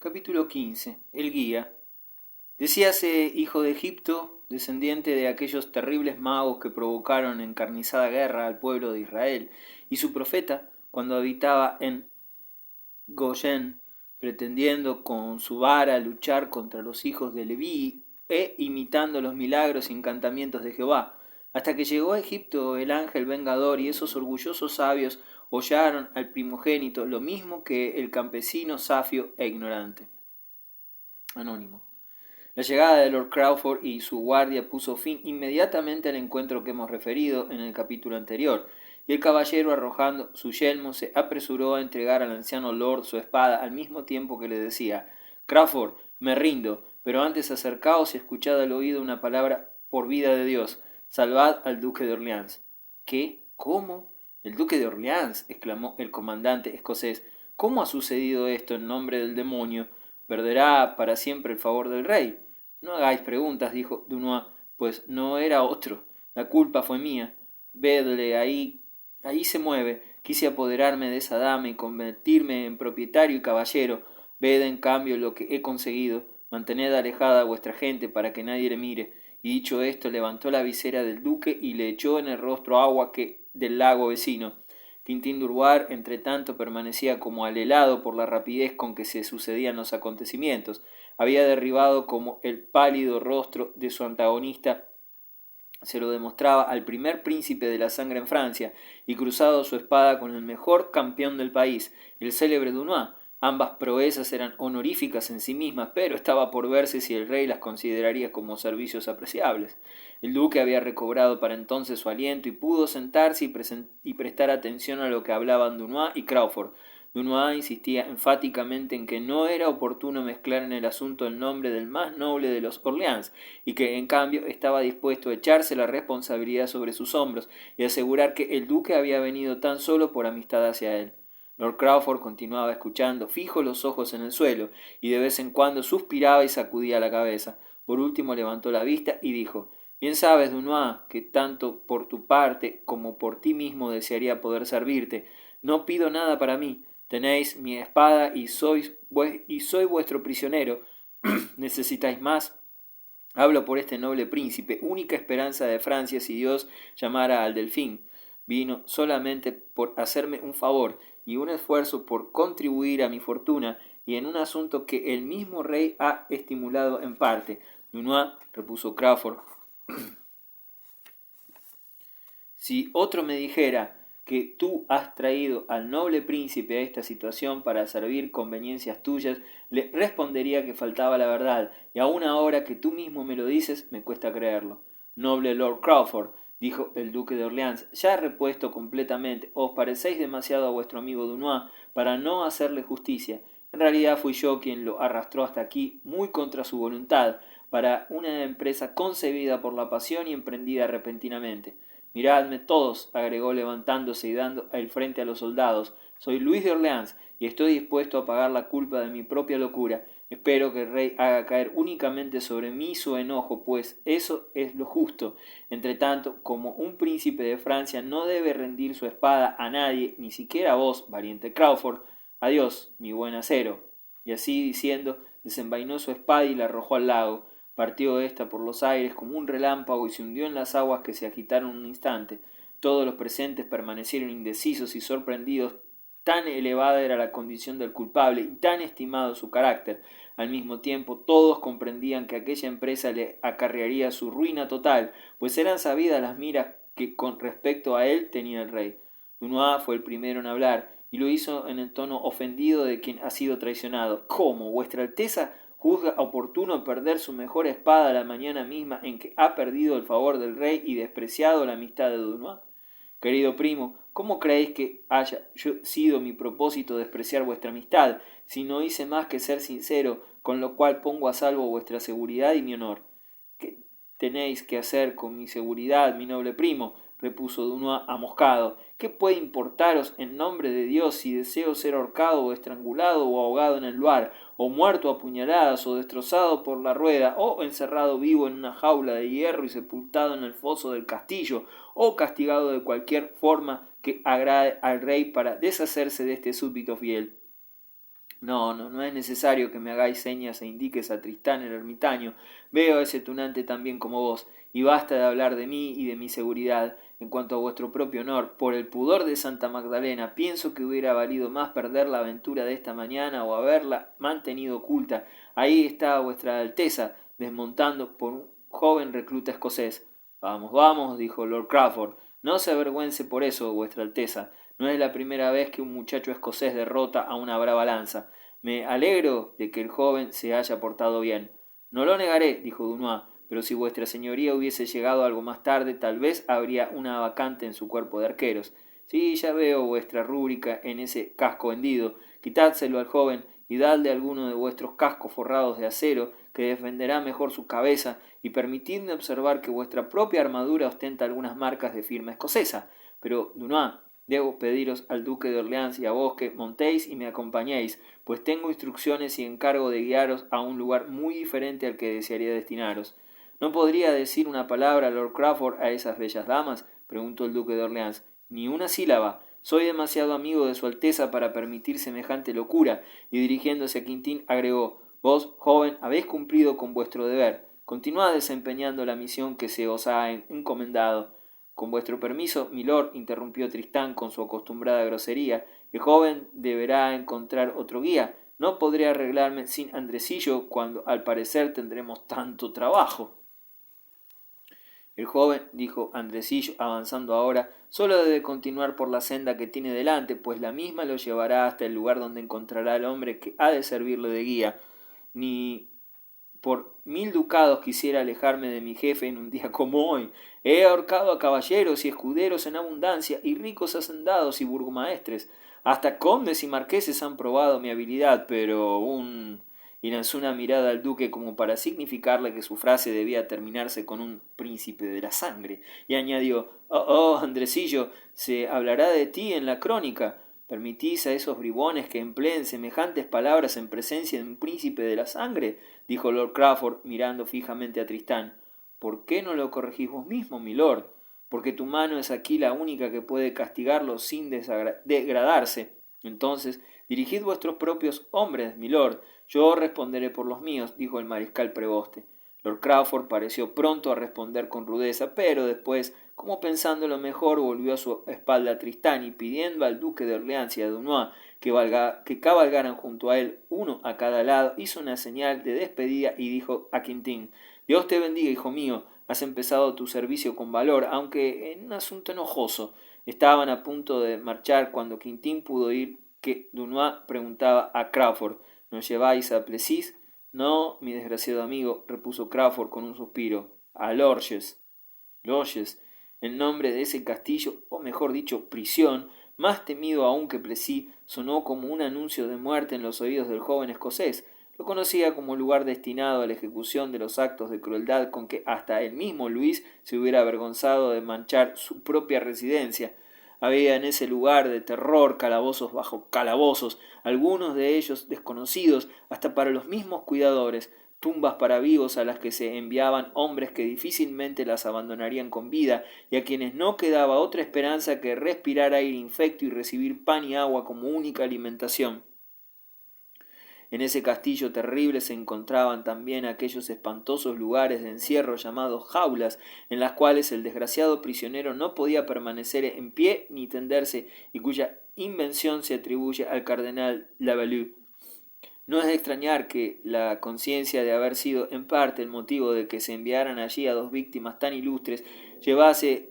Capítulo 15. El guía. Decíase hijo de Egipto, descendiente de aquellos terribles magos que provocaron encarnizada guerra al pueblo de Israel, y su profeta, cuando habitaba en Gosén, pretendiendo con su vara luchar contra los hijos de Leví, e imitando los milagros y encantamientos de Jehová, hasta que llegó a Egipto el ángel vengador, y esos orgullosos sabios hollaron al primogénito, lo mismo que el campesino safio e ignorante. Anónimo. La llegada de Lord Crawford y su guardia puso fin inmediatamente al encuentro que hemos referido en el capítulo anterior, y el caballero, arrojando su yelmo, se apresuró a entregar al anciano lord su espada, al mismo tiempo que le decía: Crawford, me rindo, pero antes acercaos y escuchad al oído una palabra por vida de Dios: salvad al duque de Orleans. ¿Qué? ¿Cómo? ¿El duque de Orleans?, exclamó el comandante escocés. ¿Cómo ha sucedido esto en nombre del demonio? ¿Perderá para siempre el favor del rey? No hagáis preguntas, dijo Dunois, pues no era otro. La culpa fue mía. Vedle, ahí se mueve. Quise apoderarme de esa dama y convertirme en propietario y caballero. Ved en cambio lo que he conseguido. Mantened alejada a vuestra gente para que nadie le mire. Y dicho esto, levantó la visera del duque y le echó en el rostro agua del lago vecino. Quintín Durbar, entre tanto, permanecía como alelado por la rapidez con que se sucedían los acontecimientos. Había derribado como el pálido rostro de su antagonista se lo demostraba al primer príncipe de la sangre en Francia, y cruzado su espada con el mejor campeón del país, el célebre Dunois. Ambas proezas eran honoríficas en sí mismas, pero estaba por verse si el rey las consideraría como servicios apreciables. El duque había recobrado para entonces su aliento y pudo sentarse y prestar atención a lo que hablaban Dunois y Crawford. Dunois insistía enfáticamente en que no era oportuno mezclar en el asunto el nombre del más noble de los Orleans, y que en cambio estaba dispuesto a echarse la responsabilidad sobre sus hombros y asegurar que el duque había venido tan solo por amistad hacia él. Lord Crawford continuaba escuchando, fijo los ojos en el suelo, y de vez en cuando suspiraba y sacudía la cabeza. Por último levantó la vista y dijo: Bien sabes, Dunois, que tanto por tu parte como por ti mismo desearía poder servirte. No pido nada para mí. Tenéis mi espada y soy vuestro prisionero. ¿Necesitáis más? Hablo por este noble príncipe, única esperanza de Francia si Dios llamara al delfín. Vino solamente por hacerme un favor y un esfuerzo por contribuir a mi fortuna, y en un asunto que el mismo rey ha estimulado en parte. Dunois, repuso Crawford, si otro me dijera que tú has traído al noble príncipe a esta situación para servir conveniencias tuyas, le respondería que faltaba la verdad, y aun ahora que tú mismo me lo dices, me cuesta creerlo. Noble Lord Crawford, dijo el duque de Orleans, ya repuesto completamente, os parecéis demasiado a vuestro amigo Dunois para no hacerle justicia. En realidad fui yo quien lo arrastró hasta aquí, muy contra su voluntad, para una empresa concebida por la pasión y emprendida repentinamente. Miradme todos, agregó levantándose y dando el frente a los soldados. Soy Luis de Orleans y estoy dispuesto a pagar la culpa de mi propia locura. Espero que el rey haga caer únicamente sobre mí su enojo, pues eso es lo justo. Entretanto, como un príncipe de Francia no debe rendir su espada a nadie, ni siquiera a vos, valiente Crawford, adiós, mi buen acero. Y así diciendo, desenvainó su espada y la arrojó al lago. Partió ésta por los aires como un relámpago y se hundió en las aguas, que se agitaron un instante. Todos los presentes permanecieron indecisos y sorprendidos. Tan elevada era la condición del culpable y tan estimado su carácter. Al mismo tiempo todos comprendían que aquella empresa le acarrearía su ruina total, pues eran sabidas las miras que con respecto a él tenía el rey. Dunois fue el primero en hablar, y lo hizo en el tono ofendido de quien ha sido traicionado. ¿Cómo, vuestra alteza juzga oportuno perder su mejor espada la mañana misma en que ha perdido el favor del rey y despreciado la amistad de Dunois? Querido primo, ¿cómo creéis que haya sido mi propósito despreciar vuestra amistad, si no hice más que ser sincero, con lo cual pongo a salvo vuestra seguridad y mi honor? ¿Qué tenéis que hacer con mi seguridad, mi noble primo?, repuso Dunois amoscado. ¿Qué puede importaros en nombre de Dios si deseo ser ahorcado o estrangulado o ahogado en el Loire, o muerto a puñaladas, o destrozado por la rueda, o encerrado vivo en una jaula de hierro y sepultado en el foso del castillo, o castigado de cualquier forma que agrade al rey para deshacerse de este súbdito fiel? No es necesario que me hagáis señas e indiques a Tristán el ermitaño. Veo a ese tunante tan bien como vos, y basta de hablar de mí y de mi seguridad. En cuanto a vuestro propio honor, por el pudor de Santa Magdalena, pienso que hubiera valido más perder la aventura de esta mañana o haberla mantenido oculta. Ahí está vuestra Alteza, desmontando por un joven recluta escocés. Vamos, vamos, dijo Lord Crawford, no se avergüence por eso, vuestra Alteza. No es la primera vez que un muchacho escocés derrota a una brava lanza. Me alegro de que el joven se haya portado bien. No lo negaré, dijo Dunois, pero si vuestra señoría hubiese llegado algo más tarde, tal vez habría una vacante en su cuerpo de arqueros. Sí, ya veo vuestra rúbrica en ese casco hendido. Quitádselo al joven y dadle alguno de vuestros cascos forrados de acero, que defenderá mejor su cabeza, y permitidme observar que vuestra propia armadura ostenta algunas marcas de firma escocesa. Pero, Dunois, debo pediros al duque de Orleans y a vos que montéis y me acompañéis, pues tengo instrucciones y encargo de guiaros a un lugar muy diferente al que desearía destinaros. ¿No podría decir una palabra Lord Crawford a esas bellas damas? Preguntó el duque de Orleans. Ni una sílaba. Soy demasiado amigo de su Alteza para permitir semejante locura. Y dirigiéndose a Quintín agregó: Vos, joven, habéis cumplido con vuestro deber. Continuad desempeñando la misión que se os ha encomendado. Con vuestro permiso, milord, interrumpió Tristán con su acostumbrada grosería, el joven deberá encontrar otro guía. No podré arreglarme sin Andresillo cuando al parecer tendremos tanto trabajo. El joven, dijo Andresillo, avanzando ahora, solo debe continuar por la senda que tiene delante, pues la misma lo llevará hasta el lugar donde encontrará al hombre que ha de servirle de guía. Ni por 1000 ducados quisiera alejarme de mi jefe en un día como hoy. He ahorcado a caballeros y escuderos en abundancia, y ricos hacendados y burgomaestres. Hasta condes y marqueses han probado mi habilidad, pero y lanzó una mirada al duque como para significarle que su frase debía terminarse con un príncipe de la sangre, y añadió: Andresillo, se hablará de ti en la crónica. ¿Permitís a esos bribones que empleen semejantes palabras en presencia de un príncipe de la sangre? Dijo Lord Crawford, mirando fijamente a Tristán. ¿Por qué no lo corregís vos mismo, milord? Porque tu mano es aquí la única que puede castigarlo sin degradarse. Entonces, dirigid vuestros propios hombres, milord. Yo responderé por los míos, dijo el mariscal preboste. Lord Crawford pareció pronto a responder con rudeza, pero después, como pensándolo mejor, volvió a su espalda a Tristán y pidiendo al duque de Orleans y a Dunois que cabalgaran junto a él, uno a cada lado, hizo una señal de despedida y dijo a Quintín: Dios te bendiga, hijo mío, has empezado tu servicio con valor, aunque en un asunto enojoso. Estaban a punto de marchar cuando Quintín pudo oír que Dunois preguntaba a Crawford: ¿Nos lleváis a Plessis? No, mi desgraciado amigo, repuso Crawford con un suspiro, a Lorges. Lorges, el nombre de ese castillo, o mejor dicho, prisión, más temido aún que Plessis, sonó como un anuncio de muerte en los oídos del joven escocés. Lo conocía como lugar destinado a la ejecución de los actos de crueldad con que hasta el mismo Luis se hubiera avergonzado de manchar su propia residencia. Había en ese lugar de terror calabozos bajo calabozos, algunos de ellos desconocidos hasta para los mismos cuidadores, tumbas para vivos a las que se enviaban hombres que difícilmente las abandonarían con vida y a quienes no quedaba otra esperanza que respirar aire infecto y recibir pan y agua como única alimentación. En ese castillo terrible se encontraban también aquellos espantosos lugares de encierro llamados jaulas, en las cuales el desgraciado prisionero no podía permanecer en pie ni tenderse, y cuya invención se atribuye al cardenal Lavallue. No es de extrañar que la conciencia de haber sido en parte el motivo de que se enviaran allí a dos víctimas tan ilustres llevase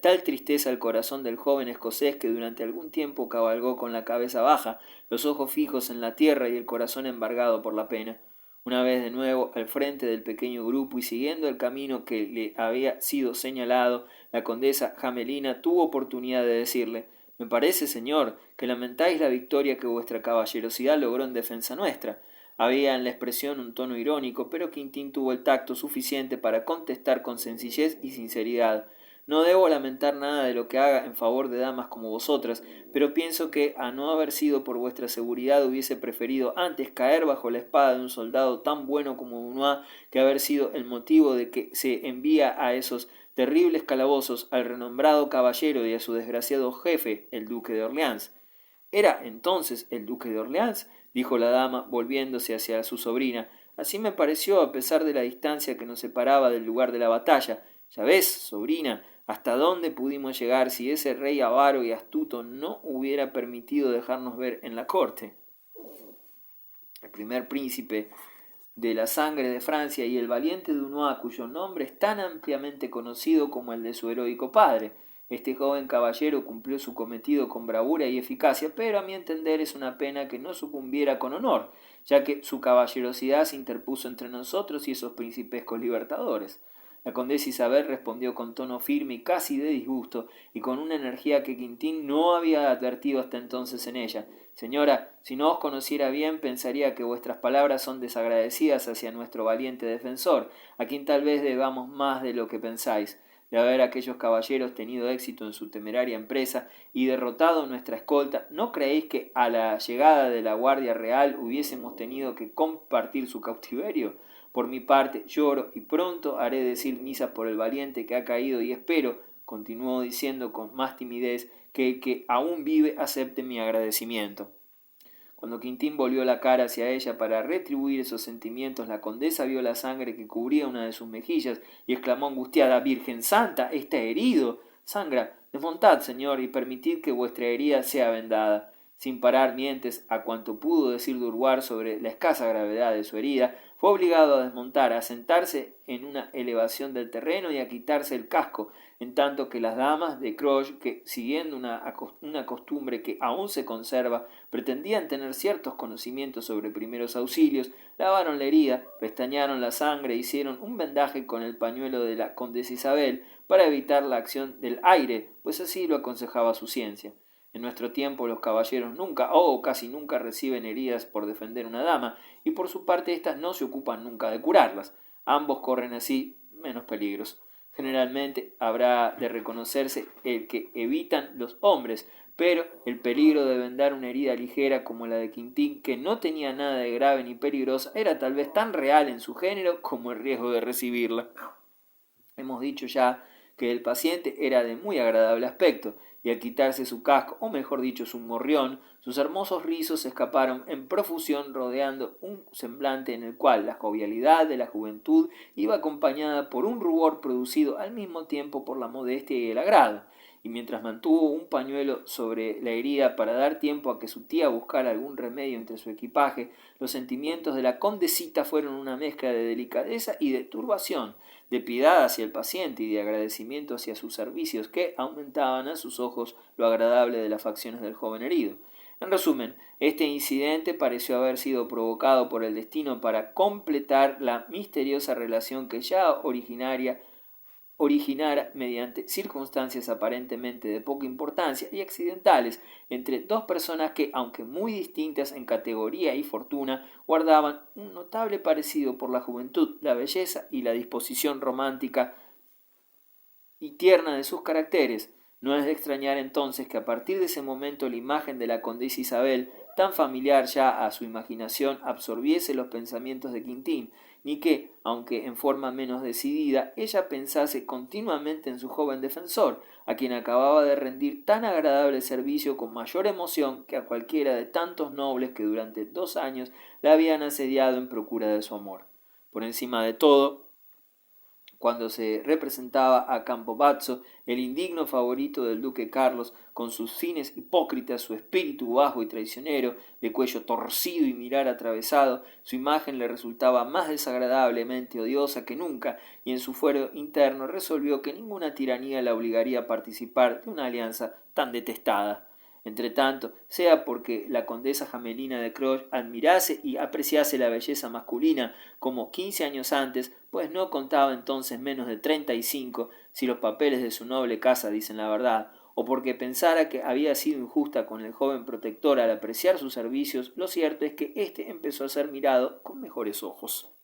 tal tristeza al corazón del joven escocés, que durante algún tiempo cabalgó con la cabeza baja, los ojos fijos en la tierra y el corazón embargado por la pena. Una vez de nuevo al frente del pequeño grupo y siguiendo el camino que le había sido señalado, la condesa Jamelina tuvo oportunidad de decirle: Me parece, señor, que lamentáis la victoria que vuestra caballerosidad logró en defensa nuestra. Había en la expresión un tono irónico, pero Quintín tuvo el tacto suficiente para contestar con sencillez y sinceridad: No debo lamentar nada de lo que haga en favor de damas como vosotras, pero pienso que, a no haber sido por vuestra seguridad, hubiese preferido antes caer bajo la espada de un soldado tan bueno como Dunois, que haber sido el motivo de que se envía a esos terribles calabozos al renombrado caballero y a su desgraciado jefe, el duque de Orleans. «Era entonces el duque de Orleans», dijo la dama, volviéndose hacia su sobrina. «Así me pareció, a pesar de la distancia que nos separaba del lugar de la batalla. Ya ves, sobrina, hasta dónde pudimos llegar si ese rey avaro y astuto no hubiera permitido dejarnos ver en la corte». El primer príncipe de la sangre de Francia y el valiente Dunois, cuyo nombre es tan ampliamente conocido como el de su heroico padre. Este joven caballero cumplió su cometido con bravura y eficacia, pero a mi entender es una pena que no sucumbiera con honor, ya que su caballerosidad se interpuso entre nosotros y esos principescos libertadores. La condesa Isabel respondió con tono firme y casi de disgusto, y con una energía que Quintín no había advertido hasta entonces en ella. «Señora, si no os conociera bien, pensaría que vuestras palabras son desagradecidas hacia nuestro valiente defensor, a quien tal vez debamos más de lo que pensáis. De haber aquellos caballeros tenido éxito en su temeraria empresa y derrotado nuestra escolta, ¿no creéis que a la llegada de la Guardia Real hubiésemos tenido que compartir su cautiverio? Por mi parte, lloro y pronto haré decir misa por el valiente que ha caído y espero», continuó diciendo con más timidez, «que el que aún vive acepte mi agradecimiento». Cuando Quintín volvió la cara hacia ella para retribuir esos sentimientos, la condesa vio la sangre que cubría una de sus mejillas y exclamó angustiada: «¡Virgen Santa! ¡Está herido! Sangra. Desmontad, señor, y permitid que vuestra herida sea vendada». Sin parar mientes a cuanto pudo decir Durward sobre la escasa gravedad de su herida, fue obligado a desmontar, a sentarse en una elevación del terreno y a quitarse el casco, en tanto que las damas de Croche, que siguiendo una costumbre que aún se conserva, pretendían tener ciertos conocimientos sobre primeros auxilios, lavaron la herida, pestañaron la sangre e hicieron un vendaje con el pañuelo de la condesa Isabel para evitar la acción del aire, pues así lo aconsejaba su ciencia. En nuestro tiempo los caballeros nunca o casi nunca reciben heridas por defender una dama, y por su parte éstas no se ocupan nunca de curarlas. Ambos corren así menos peligros. Generalmente habrá de reconocerse el que evitan los hombres, pero el peligro de vendar una herida ligera como la de Quintín, que no tenía nada de grave ni peligrosa, era tal vez tan real en su género como el riesgo de recibirla. Hemos dicho ya que el paciente era de muy agradable aspecto, y al quitarse su casco, o mejor dicho su morrión, sus hermosos rizos se escaparon en profusión rodeando un semblante en el cual la jovialidad de la juventud iba acompañada por un rubor producido al mismo tiempo por la modestia y el agrado. Y mientras mantuvo un pañuelo sobre la herida para dar tiempo a que su tía buscara algún remedio entre su equipaje, los sentimientos de la condesita fueron una mezcla de delicadeza y de turbación, de piedad hacia el paciente y de agradecimiento hacia sus servicios, que aumentaban a sus ojos lo agradable de las facciones del joven herido. En resumen, este incidente pareció haber sido provocado por el destino para completar la misteriosa relación que ya originara mediante circunstancias aparentemente de poca importancia y accidentales entre dos personas que, aunque muy distintas en categoría y fortuna, guardaban un notable parecido por la juventud, la belleza y la disposición romántica y tierna de sus caracteres. No es de extrañar entonces que a partir de ese momento la imagen de la condesa Isabel, tan familiar ya a su imaginación, absorbiese los pensamientos de Quintín, ni que, aunque en forma menos decidida, ella pensase continuamente en su joven defensor, a quien acababa de rendir tan agradable servicio con mayor emoción que a cualquiera de tantos nobles que durante 2 años la habían asediado en procura de su amor. Por encima de todo, cuando se representaba a Campobazzo, el indigno favorito del duque Carlos, con sus fines hipócritas, su espíritu bajo y traicionero, de cuello torcido y mirar atravesado, su imagen le resultaba más desagradablemente odiosa que nunca, y en su fuero interno resolvió que ninguna tiranía la obligaría a participar de una alianza tan detestada. Entretanto, sea porque la condesa Jamelina de Croche admirase y apreciase la belleza masculina como 15 años antes, pues no contaba entonces menos de 35, si los papeles de su noble casa dicen la verdad, o porque pensara que había sido injusta con el joven protector al apreciar sus servicios, lo cierto es que éste empezó a ser mirado con mejores ojos.